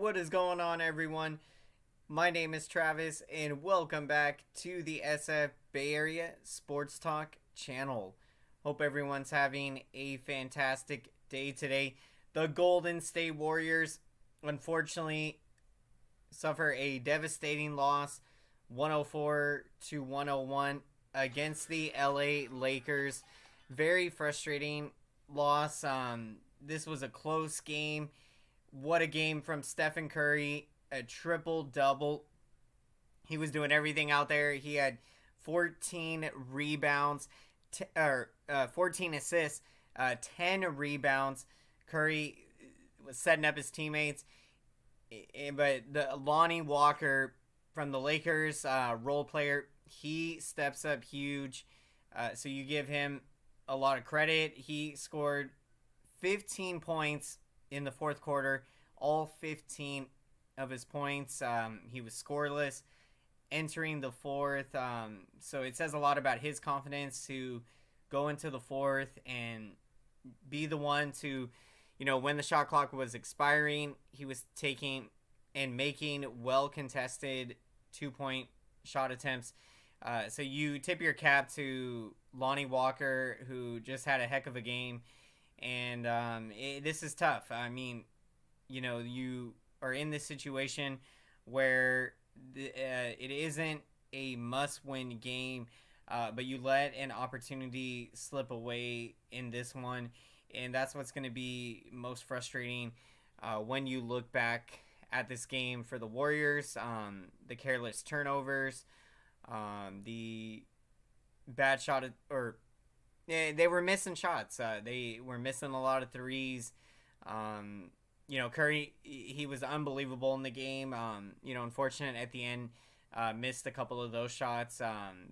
What is going on, everyone? My name is Travis, and welcome back to the SF Bay Area SportsTalk channel. Hope everyone's having a fantastic day today. The Golden State Warriors, unfortunately, suffer a devastating loss, 104 to 101 against the LA Lakers. Very frustrating loss. This was a close game. What a game from Stephen Curry, a triple double. He was doing everything out there. He had 14 rebounds, 14 assists, 10 rebounds. Curry was setting up his teammates. But the Lonnie Walker from the Lakers, role player, he steps up huge. So you give him a lot of credit. He scored 15 points in the fourth quarter, all 15 of his points. He was scoreless entering the fourth. So it says a lot about his confidence to go into the fourth and be the one to, when the shot clock was expiring, he was taking and making well-contested two-point shot attempts. So you tip your cap to Lonnie Walker, who just had a heck of a game. And this is tough. I mean, you are in this situation where it isn't a must-win game, but you let an opportunity slip away in this one. And that's what's going to be most frustrating when you look back at this game for the Warriors. The careless turnovers, the bad shot or they were missing shots. They were missing a lot of threes. Curry, he was unbelievable in the game. Unfortunate at the end, missed a couple of those shots.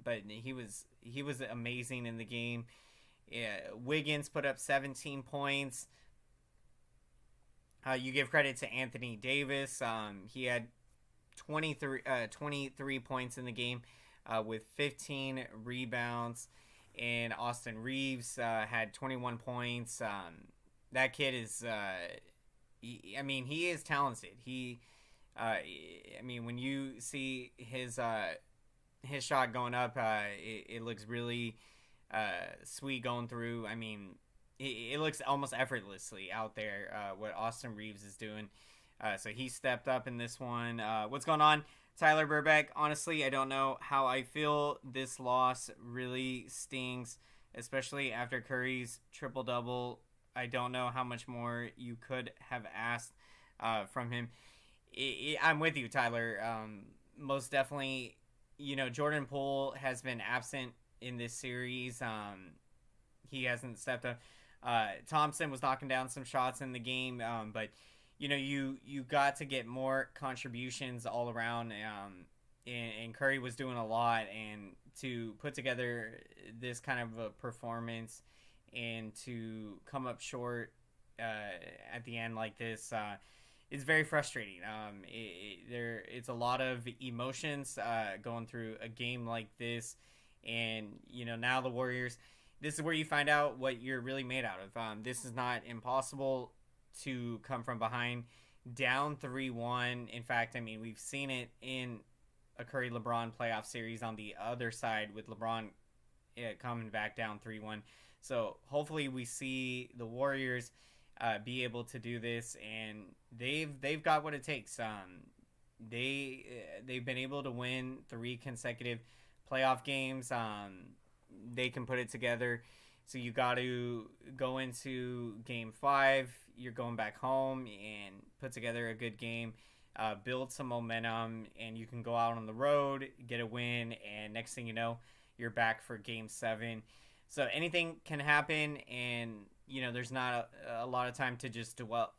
But he was amazing in the game. Wiggins put up 17 points. You give credit to Anthony Davis. He had 23 points in the game with 15 rebounds. And Austin Reeves had 21 points. That kid is, he is talented. When you see his shot going up, it looks really sweet going through. It looks almost effortlessly out there what Austin Reeves is doing. So he stepped up in this one. What's going on? Tyler Burbeck, honestly, I don't know how I feel. This loss really stings, especially after Curry's triple-double. I don't know how much more you could have asked from him. I'm with you, Tyler. Most definitely, Jordan Poole has been absent in this series. He hasn't stepped up. Thompson was knocking down some shots in the game, but you got to get more contributions all around, and Curry was doing a lot, and to put together this kind of a performance and to come up short at the end like this is very frustrating. It's a lot of emotions going through a game like this, and now the Warriors. This is where you find out what you're really made out of. This is not impossible to come from behind down 3-1. In fact, we've seen it in a Curry-LeBron playoff series on the other side with LeBron coming back down 3-1. So hopefully we see the Warriors be able to do this, and they've got what it takes. They've been able to win 3 consecutive playoff games. They can put it together. So you got to go into Game 5. You're going back home and put together a good game, build some momentum, and you can go out on the road, get a win, and next thing you know, you're back for Game 7. So anything can happen, and there's not a lot of time to just dwell.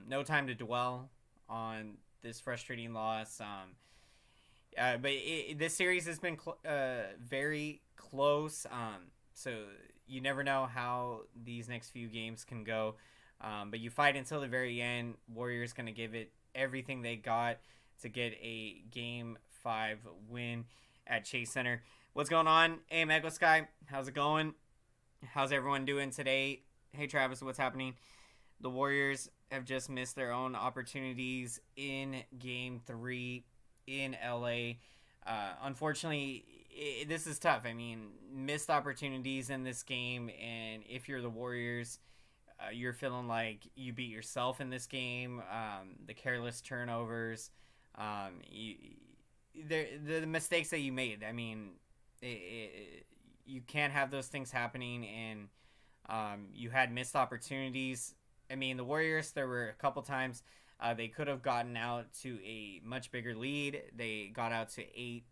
No time to dwell on this frustrating loss. But this series has been very close. So you never know how these next few games can go. But you fight until the very end. Warriors going to give it everything they got to get a Game 5 win at Chase Center. What's going on? Hey, Mego Sky. How's it going? How's everyone doing today? Hey, Travis, what's happening? The Warriors have just missed their own opportunities in Game 3 in LA. Unfortunately, this is tough. I mean, missed opportunities in this game, and if you're the Warriors, you're feeling like you beat yourself in this game. The careless turnovers, the mistakes that you made. I mean, you can't have those things happening, and you had missed opportunities. I mean, the Warriors, there were a couple times they could have gotten out to a much bigger lead. They got out to 8-10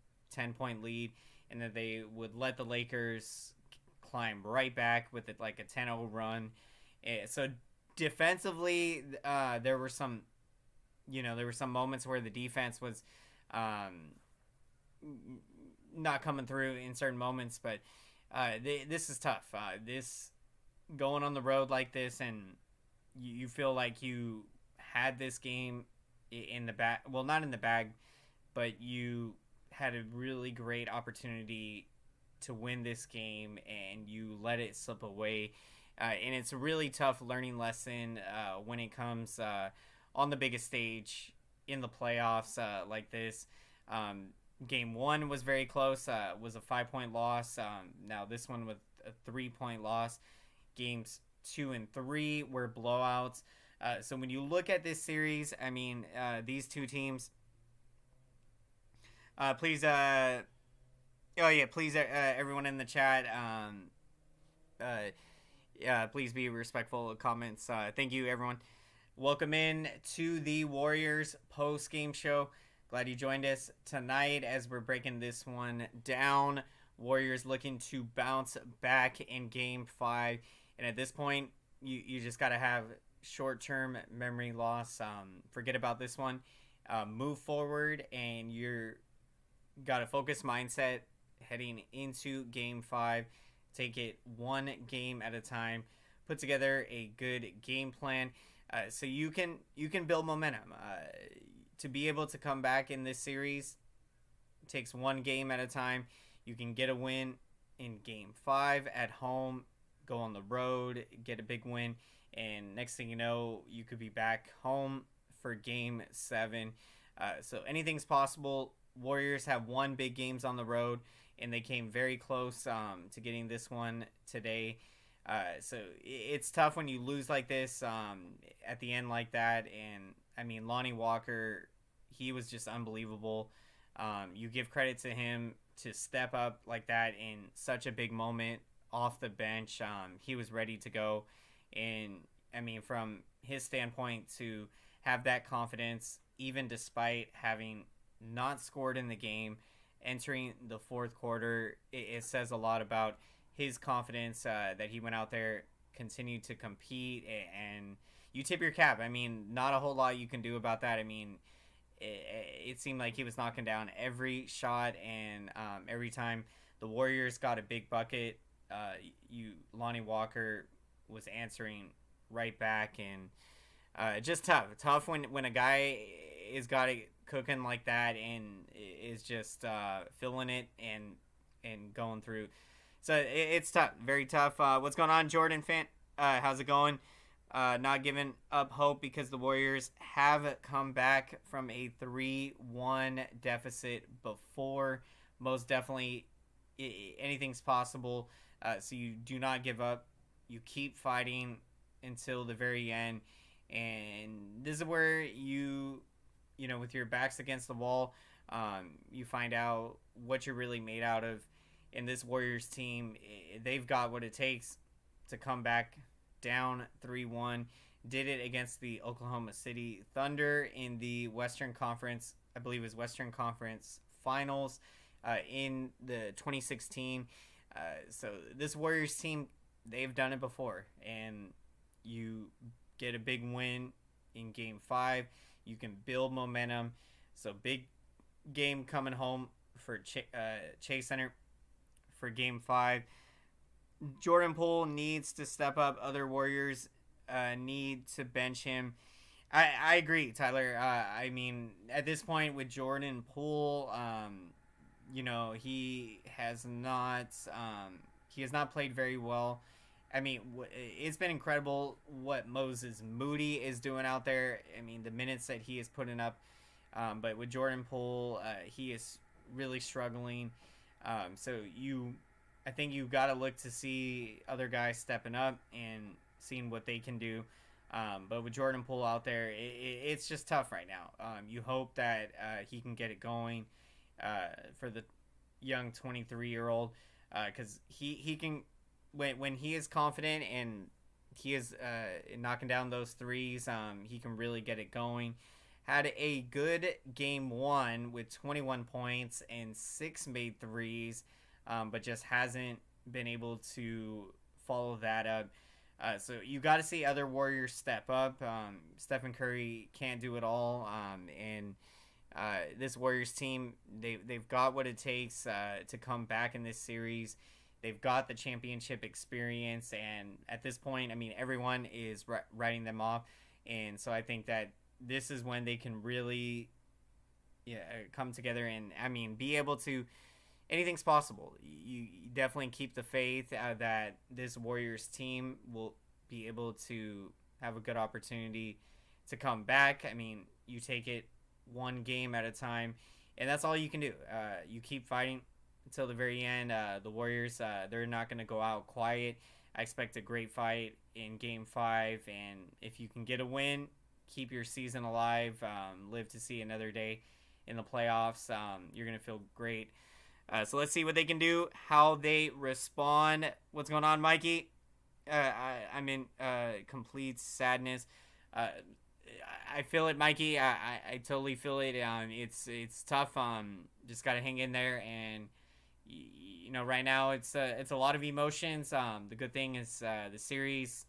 point lead, and then they would let the Lakers climb right back with it like a 10-0 run. So defensively, there were some moments where the defense was not coming through in certain moments, but this is tough. This going on the road like this, and you feel like you had this game in the bag. Well, not in the bag, but you had a really great opportunity to win this game, and you let it slip away. And it's a really tough learning lesson when it comes on the biggest stage in the playoffs like this. Game 1 was very close. Was a 5-point loss. Now this one with a 3-point loss. Games 2 and 3 were blowouts. So when you look at this series, I mean, these two teams. Please, everyone in the chat. Please be respectful of comments. Thank you, everyone. Welcome in to the Warriors post-game show. Glad you joined us tonight as we're breaking this one down. Warriors looking to bounce back in Game 5. And at this point, you just got to have short-term memory loss. Forget about this one. Move forward, and you're got a focused mindset heading into Game 5. Take it one game at a time. Put together a good game plan so you can build momentum. To be able to come back in this series takes one game at a time. You can get a win in Game 5 at home, go on the road, get a big win, and next thing you know, you could be back home for Game 7. So anything's possible. Warriors have won big games on the road, and they came very close to getting this one today. So it's tough when you lose like this at the end like that. And, I mean, Lonnie Walker, he was just unbelievable. You give credit to him to step up like that in such a big moment off the bench. He was ready to go. And, I mean, from his standpoint, to have that confidence, even despite having not scored in the game, entering the fourth quarter, it says a lot about his confidence that he went out there, continued to compete, and you tip your cap. I mean, not a whole lot you can do about that. I mean, it seemed like he was knocking down every shot, and every time the Warriors got a big bucket, Lonnie Walker was answering right back, and just tough when a guy is got it cooking like that and is just feeling it and going through. So it's tough, very tough. What's going on, Jordan fan? How's it going? Not giving up hope because the Warriors have come back from a 3-1 deficit before. Most definitely, anything's possible. So you do not give up. You keep fighting until the very end. And this is where you know, with your backs against the wall, you find out what you're really made out of. In this Warriors team, they've got what it takes to come back down 3-1. Did it against the Oklahoma City Thunder in the Western Conference, I believe it was Western Conference Finals in the 2016. So this Warriors team, they've done it before. And you get a big win in Game 5. You can build momentum. So big game coming home for Chase Center for Game 5. Jordan Poole needs to step up. Other Warriors need to bench him. I agree, Tyler. I mean, at this point with Jordan Poole, you know, he has not played very well I mean, it's been incredible what Moses Moody is doing out there. I mean, the minutes that he is putting up. But with Jordan Poole, he is really struggling. So I think you got to look to see other guys stepping up and seeing what they can do. But with Jordan Poole out there, it's just tough right now. You hope that he can get it going for the young 23-year-old, because he can, when he is confident and he is knocking down those threes, he can really get it going. Had a good game one with 21 points and 6 made threes, but just hasn't been able to follow that up. So you got to see other Warriors step up. Stephen Curry can't do it all, and this Warriors team, they've got what it takes to come back in this series. They've got the championship experience, and at this point, I mean, everyone is writing them off, and so I think that this is when they can really come together and, I mean, be able to. Anything's possible. You definitely keep the faith that this Warriors team will be able to have a good opportunity to come back. I mean, you take it one game at a time, and that's all you can do. You keep fighting until the very end. The Warriors, they're not going to go out quiet. I expect a great fight in Game 5, and if you can get a win, keep your season alive, live to see another day in the playoffs, you're going to feel great. So let's see what they can do, how they respond. What's going on, Mikey? I'm in complete sadness. I feel it, Mikey. I totally feel it. It's tough. Just got to hang in there, and right now it's a lot of emotions. The good thing is the series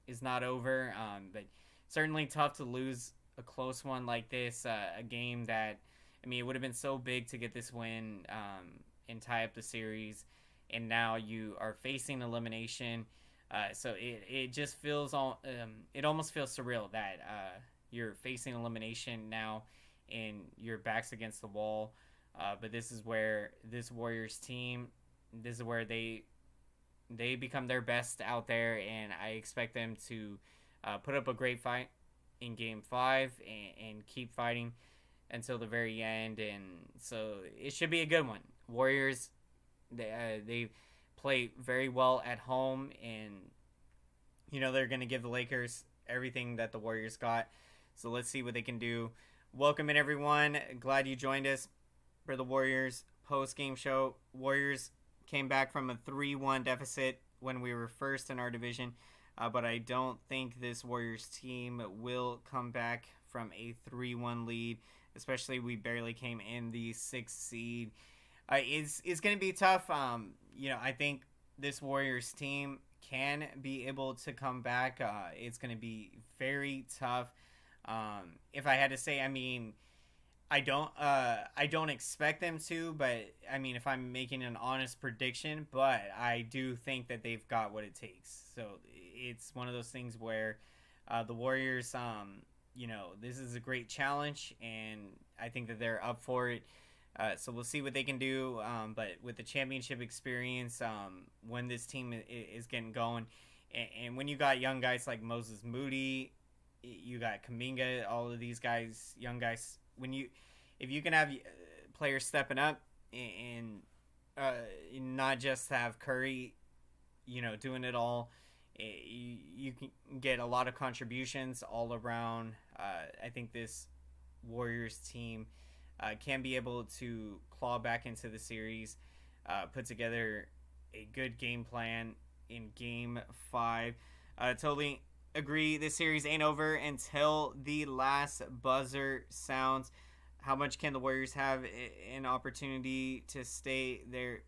is not over, but certainly tough to lose a close one like this. A game that, I mean, it would have been so big to get this win and tie up the series, and now you are facing elimination. So it just feels it almost feels surreal that you're facing elimination now and your back's against the wall. But this is where this Warriors team, this is where they become their best out there, and I expect them to put up a great fight in Game 5 and keep fighting until the very end. And so it should be a good one. Warriors, they play very well at home, and they're going to give the Lakers everything that the Warriors got. So let's see what they can do. Welcome in, everyone. Glad you joined us for the Warriors post-game show. Warriors came back from a 3-1 deficit when we were first in our division, but I don't think this Warriors team will come back from a 3-1 lead, especially we barely came in the 6th seed. It's going to be tough. I think this Warriors team can be able to come back. It's going to be very tough. If I had to say, I mean, I don't expect them to, but I mean, if I'm making an honest prediction, but I do think that they've got what it takes. So it's one of those things where the Warriors, this is a great challenge, and I think that they're up for it. So we'll see what they can do. But with the championship experience, when this team is getting going, and when you got young guys like Moses Moody, you got Kuminga, all of these guys, young guys, if you can have players stepping up and not just have Curry, doing it all, you can get a lot of contributions all around. I think this Warriors team can be able to claw back into the series, put together a good game plan in Game 5. Totally agree. This series ain't over until the last buzzer sounds. How much can the Warriors have an opportunity to stay there,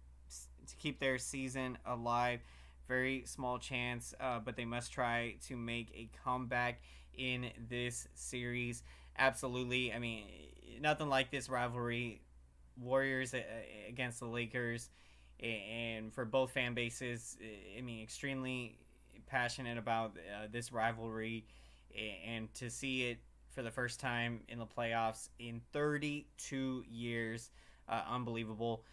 to keep their season alive? Very small chance, but they must try to make a comeback in this series. Absolutely. I mean, nothing like this rivalry. Warriors against the Lakers, and for both fan bases, I mean, extremely passionate about this rivalry, and to see it for the first time in the playoffs in 32 years, unbelievable.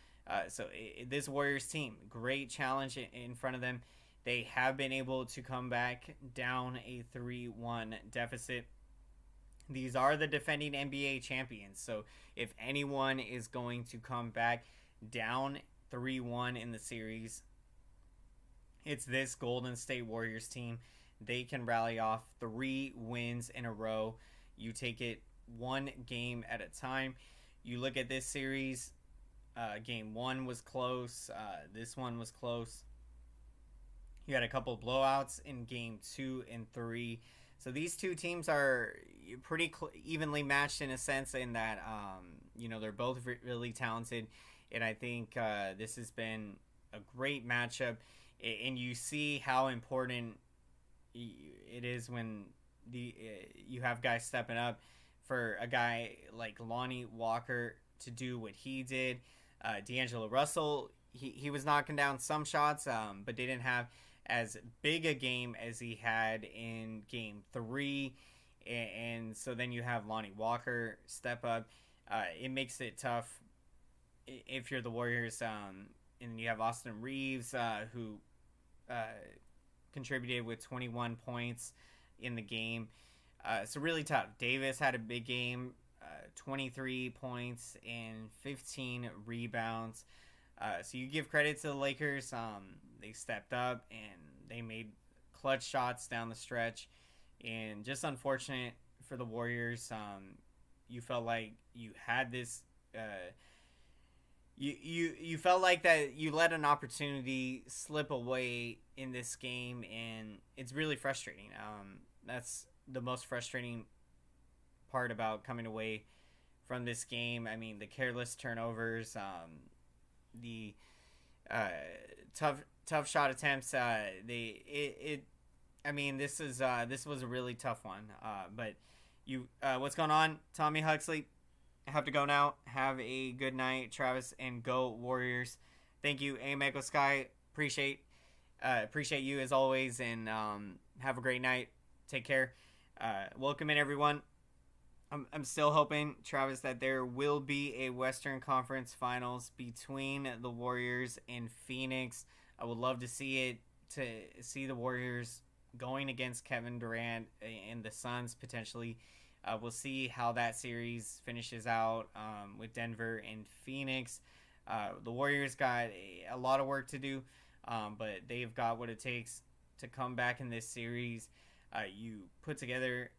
So this Warriors team, great challenge in front of them. They have been able to come back down a 3-1 deficit. These are the defending NBA champions. So if anyone is going to come back down 3-1 in the series, it's this Golden State Warriors team. They can rally off 3 wins in a row. You take it one game at a time. You look at this series, game 1 was close. This one was close. You had a couple of blowouts in game 2 and 3. So these two teams are pretty evenly matched in a sense, in that they're both really talented, and I think this has been a great matchup. And you see how important it is when you have guys stepping up. For a guy like Lonnie Walker to do what he did, D'Angelo Russell, he was knocking down some shots, but didn't have as big a game as he had in game 3. And so then you have Lonnie Walker step up. It makes it tough if you're the Warriors. And you have Austin Reeves, who contributed with 21 points in the game. So really tough. Davis had a big game, 23 points and 15 rebounds. So you give credit to the Lakers. They stepped up and they made clutch shots down the stretch. And just unfortunate for the Warriors. You felt like you had this. You felt like that you let an opportunity slip away in this game, and it's really frustrating. That's the most frustrating part about coming away from this game. I mean, the careless turnovers, the tough shot attempts. This was a really tough one. But what's going on, Tommy Huxley? I have to go now. Have a good night, Travis, and go Warriors. Thank you, Aim Echo Sky. Appreciate you as always, and have a great night. Take care. Welcome in, everyone. I'm still hoping, Travis, that there will be a Western Conference Finals between the Warriors and Phoenix. I would love to see it, to see the Warriors going against Kevin Durant and the Suns potentially. We'll see how that series finishes out with Denver and Phoenix. The Warriors got a lot of work to do, but they've got what it takes to come back in this series. You put together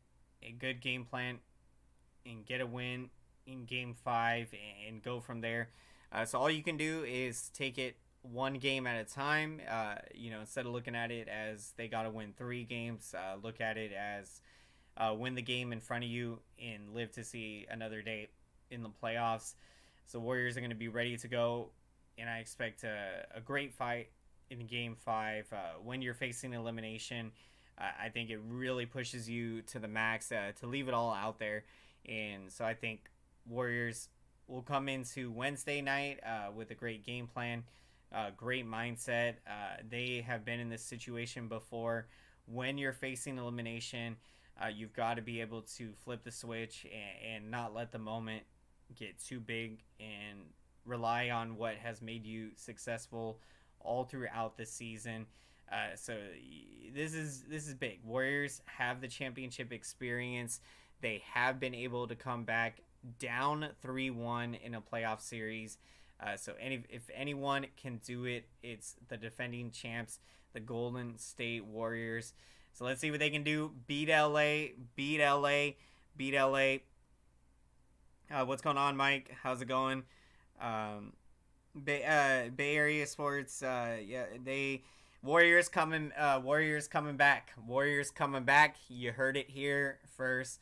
a good game plan and get a win in game 5 and go from there. So all you can do is take it one game at a time. Instead of looking at it as they got to win 3 games, look at it as win the game in front of you and live to see another day in the playoffs. So Warriors are going to be ready to go, and I expect a great fight in game 5. When you're facing elimination, I think it really pushes you to the max to leave it all out there. And so I think Warriors will come into Wednesday night with a great game plan, great mindset. They have been in this situation before. When you're facing elimination, you've got to be able to flip the switch and not let the moment get too big, and rely on what has made you successful all throughout the season. So this is big. Warriors have the championship experience. They have been able to come back down 3-1 in a playoff series. So if anyone can do it, it's the defending champs, the Golden State Warriors. So let's see what they can do. Beat LA. What's going on, Mike? How's it going? Bay Area Sports. Warriors coming back. Warriors coming back. You heard it here first.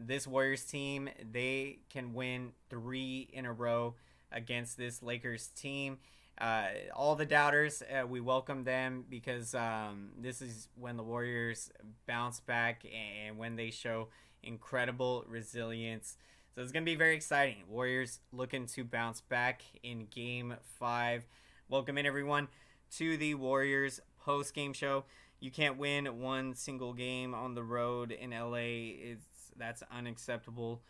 This Warriors team, they can win 3 in a row against this Lakers team. All the doubters, we welcome them, because this is when the Warriors bounce back and when they show incredible resilience. So it's going to be very exciting. Warriors looking to bounce back in game 5. Welcome in, everyone, to the Warriors post-game show. You can't win one single game on the road in LA. That's unacceptable.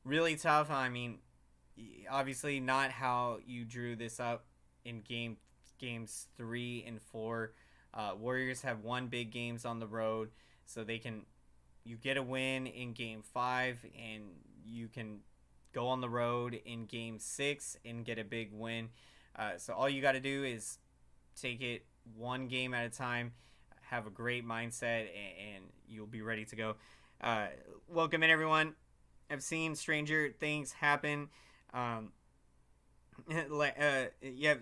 Really tough. I mean, obviously not how you drew this up in games 3 and 4, Warriors have won big games on the road, so you get a win in game 5, and you can go on the road in game 6 and get a big win. So all you got to do is take it one game at a time, have a great mindset, and you'll be ready to go. Welcome in, everyone. I've seen stranger things happen.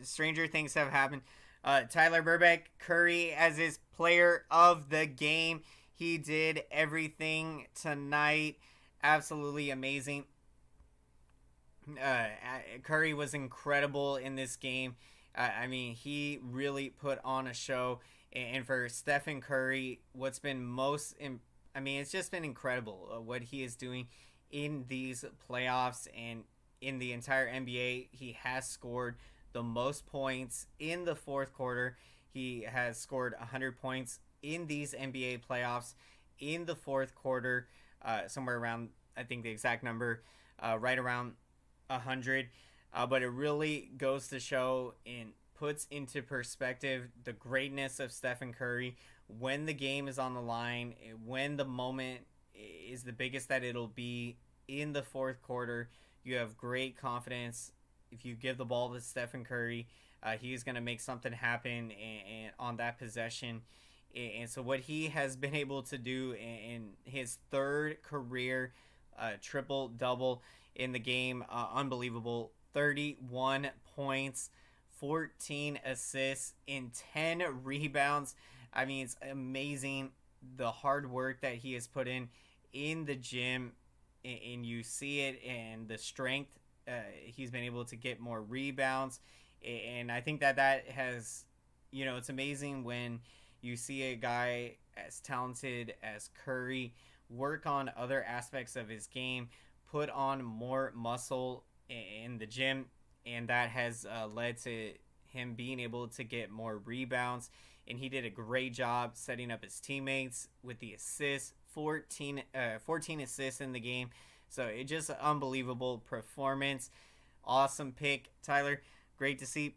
Stranger things have happened. Tyler Burbeck, Curry as his player of the game. He did everything tonight. Absolutely amazing. Curry was incredible in this game. He really put on a show. And for Stephen Curry, what's been it's just been incredible what he is doing in these playoffs and in the entire NBA. He has scored the most points in the fourth quarter. He has scored 100 points in these NBA playoffs in the fourth quarter, somewhere around, I think the exact number, right around 100. But it really goes to show and puts into perspective the greatness of Stephen Curry when the game is on the line, when the moment is the biggest that it'll be in the fourth quarter. You have great confidence. If you give the ball to Stephen Curry, he's going to make something happen and on that possession. And so what he has been able to do in his third career triple-double in the game, unbelievable. 31 points, 14 assists, and 10 rebounds. It's amazing the hard work that he has put in the gym, and you see it, and the strength. He's been able to get more rebounds, and I think that has, it's amazing when you see a guy as talented as Curry work on other aspects of his game, put on more muscle in the gym, and that has led to him being able to get more rebounds. And he did a great job setting up his teammates with the assists, 14 assists in the game. So it just unbelievable performance. Awesome pick, Tyler. Great to see.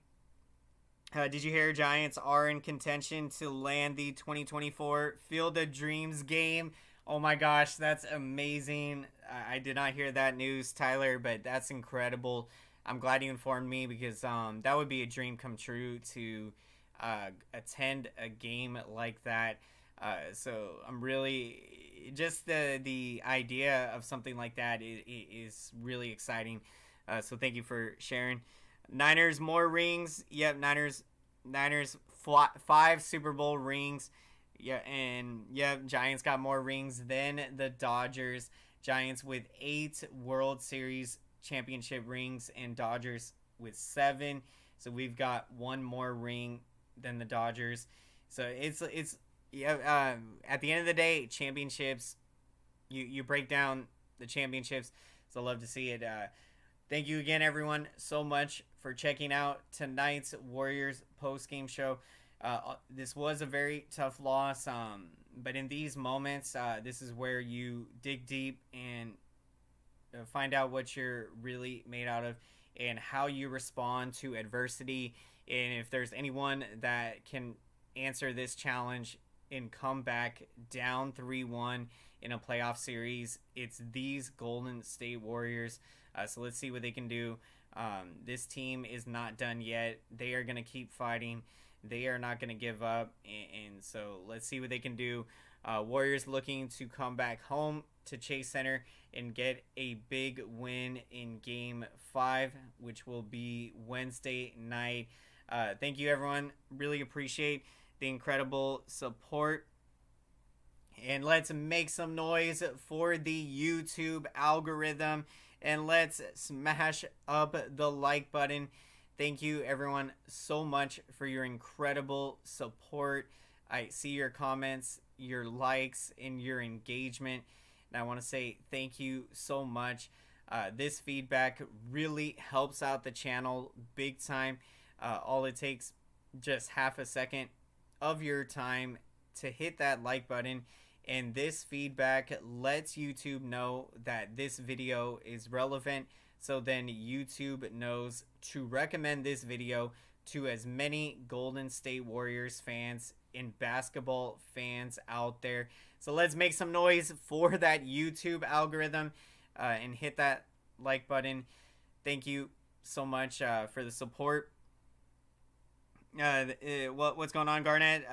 Did you hear Giants are in contention to land the 2024 Field of Dreams game? Oh my gosh, that's amazing. I did not hear that news, Tyler, but that's incredible. I'm glad you informed me, because that would be a dream come true to attend a game like that. So I'm really, just the idea of something like that is really exciting. So thank you for sharing. Niners more rings. Yep, Niners 5 Super Bowl rings. Yeah, and Giants got more rings than the Dodgers. Giants with 8 World Series championship rings, and Dodgers with 7. So we've got one more ring than the Dodgers. So it's at the end of the day, championships, you break down the championships. So I love to see it. Thank you again, everyone, so much for checking out tonight's Warriors post-game show. This was a very tough loss, but in these moments, this is where you dig deep and find out what you're really made out of and how you respond to adversity. And if there's anyone that can answer this challenge and come back down 3-1 in a playoff series, it's these Golden State Warriors. So let's see what they can do. This team is not done yet. They are going to keep fighting. They are not going to give up. And so let's see what they can do. Warriors looking to come back home to Chase Center and get a big win in Game 5, which will be Wednesday night. Thank you, everyone. Really appreciate the incredible support. And let's make some noise for the YouTube algorithm. And let's smash up the like button. Thank you, everyone, so much for your incredible support. I see your comments, your likes, and your engagement. And I want to say thank you so much. This feedback really helps out the channel big time. All it takes, just half a second of your time to hit that like button. And this feedback lets YouTube know that this video is relevant. So then YouTube knows to recommend this video to as many Golden State Warriors fans and basketball fans out there. So let's make some noise for that YouTube algorithm and hit that like button. Thank you so much for the support. What's going on, Garnett?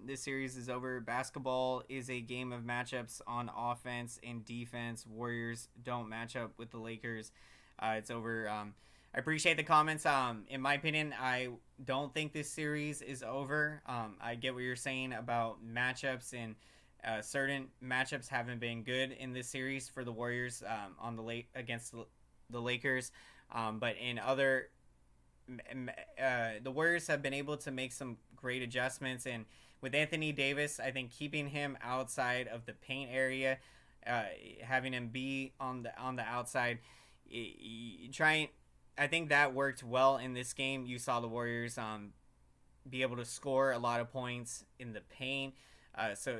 This series is over. Basketball is a game of matchups on offense and defense. Warriors don't match up with the Lakers. It's over. I appreciate the comments. In my opinion, I don't think this series is over. I get what you're saying about matchups, and certain matchups haven't been good in this series for the Warriors against the Lakers. But in other, the Warriors have been able to make some great adjustments, and with Anthony Davis, I think keeping him outside of the paint area, having him be on the outside, I think that worked well in this game. You saw the Warriors be able to score a lot of points in the paint. So,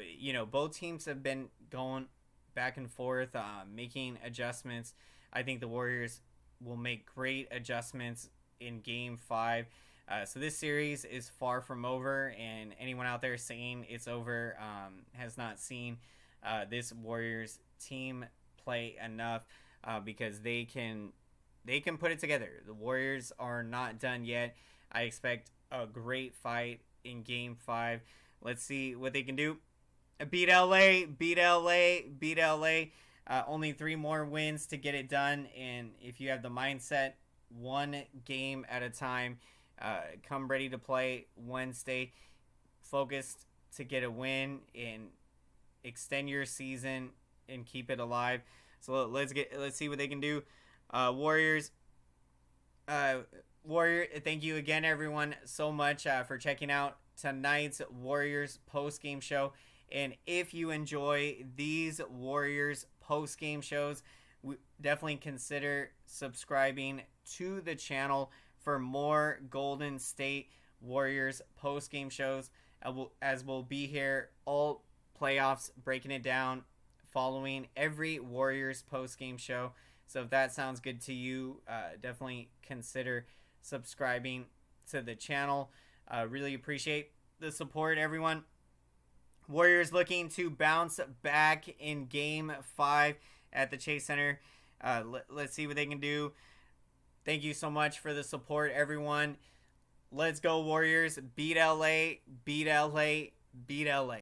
both teams have been going back and forth, making adjustments. I think the Warriors will make great adjustments in Game 5. So this series is far from over, and anyone out there saying it's over has not seen this Warriors team play enough, because they can put it together. The Warriors are not done yet. I expect a great fight in Game 5. Let's see what they can do. Beat LA. Only 3 more wins to get it done. And if you have the mindset, one game at a time, come ready to play Wednesday, focused to get a win and extend your season and keep it alive. So let's see what they can do. Warriors, thank you again, everyone, so much for checking out tonight's Warriors post-game show. And if you enjoy these Warriors post-game shows, definitely consider subscribing to the channel for more Golden State Warriors post-game shows, as we'll be here all playoffs, breaking it down, following every Warriors post-game show. So if that sounds good to you, definitely consider subscribing to the channel. Really appreciate the support, everyone. Warriors looking to bounce back in Game 5 at the Chase Center. Let's see what they can do. Thank you so much for the support, everyone. Let's go, Warriors. Beat LA.